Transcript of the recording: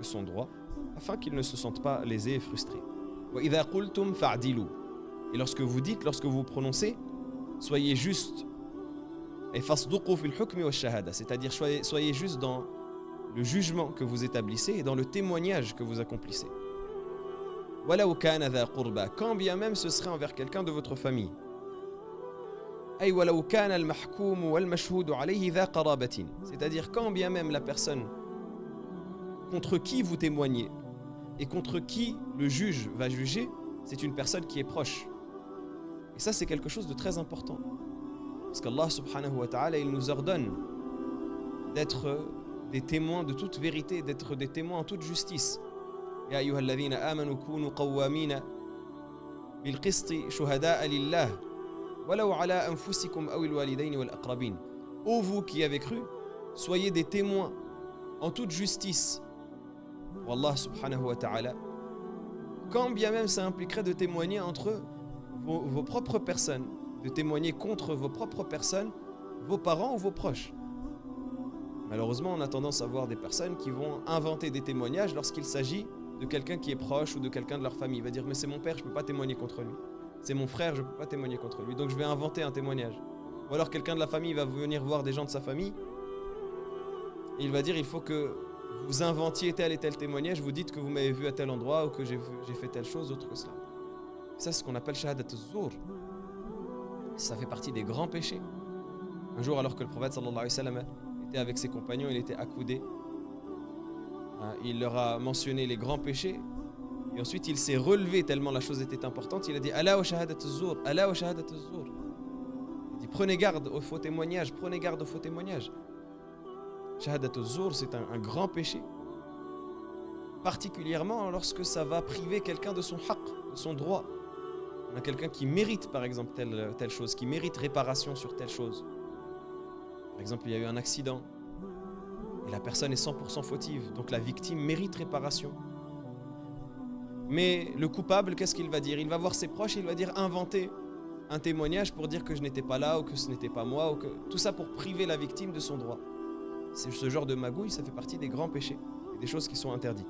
que son droit, afin qu'il ne se sente pas lésé et frustré. وَإِذَا قُلْتُمْ فَاعْدِلُوا. Et lorsque vous dites, lorsque vous prononcez, soyez juste. Et فَاصْدُقُوا فِي الْحُكْمِ وَالشَّهَادَةِ. C'est-à-dire soyez juste dans le jugement que vous établissez et dans le témoignage que vous accomplissez. وَلَوْ كَانَ ذَا قُرْبَى. Quand bien même ce serait envers quelqu'un de votre famille. أي ولو كان المحكوم والمشهود عليه ذا قرابة. C'est-à-dire quand bien même la personne contre qui vous témoignez et contre qui le juge va juger, c'est une personne qui est proche. Et ça, c'est quelque chose de très important. Parce qu'Allah subhanahu wa ta'ala, il nous ordonne d'être des témoins de toute vérité, d'être des témoins en toute justice. Ya ayyuhalladhina amanu kunu qawwamina bil qisti shuhada'a lillah walau ala anfusikum aw al walidayni wal aqrabin. Ô vous qui avez cru, soyez des témoins en toute justice pour Allah subhanahu wa ta'ala, quand bien même ça impliquerait de témoigner entre vos propres personnes, de témoigner contre vos propres personnes, vos parents ou vos proches. Malheureusement, on a tendance à voir des personnes qui vont inventer des témoignages lorsqu'il s'agit de quelqu'un qui est proche ou de quelqu'un de leur famille. Il va dire « mais c'est mon père, je ne peux pas témoigner contre lui. C'est mon frère, je ne peux pas témoigner contre lui. Donc je vais inventer un témoignage. » Ou alors quelqu'un de la famille va venir voir des gens de sa famille et il va dire « il faut que vous inventiez tel et tel témoignage, vous dites que vous m'avez vu à tel endroit ou que j'ai fait telle chose, autre que cela. » Ça, c'est ce qu'on appelle shahadat az-zur. Ça fait partie des grands péchés. Un jour, alors que le prophète sallallahu alayhi wa sallam était avec ses compagnons, il était accoudé. Il leur a mentionné les grands péchés. Et ensuite, il s'est relevé tellement la chose était importante. Il a dit « Ala wa shahadat az-zur, ala wa shahadat az-zur » Il dit « Prenez garde aux faux témoignages, prenez garde aux faux témoignages. » Shahadat az-zur, c'est un grand péché. Particulièrement lorsque ça va priver quelqu'un de son haqq, de son droit. On a quelqu'un qui mérite par exemple telle chose, qui mérite réparation sur telle chose. Par exemple, il y a eu un accident et la personne est 100% fautive, donc la victime mérite réparation. Mais le coupable, qu'est-ce qu'il va dire? Il va voir ses proches et il va dire inventer un témoignage pour dire que je n'étais pas là ou que ce n'était pas moi, ou que tout ça pour priver la victime de son droit. C'est ce genre de magouille, ça fait partie des grands péchés et des choses qui sont interdites.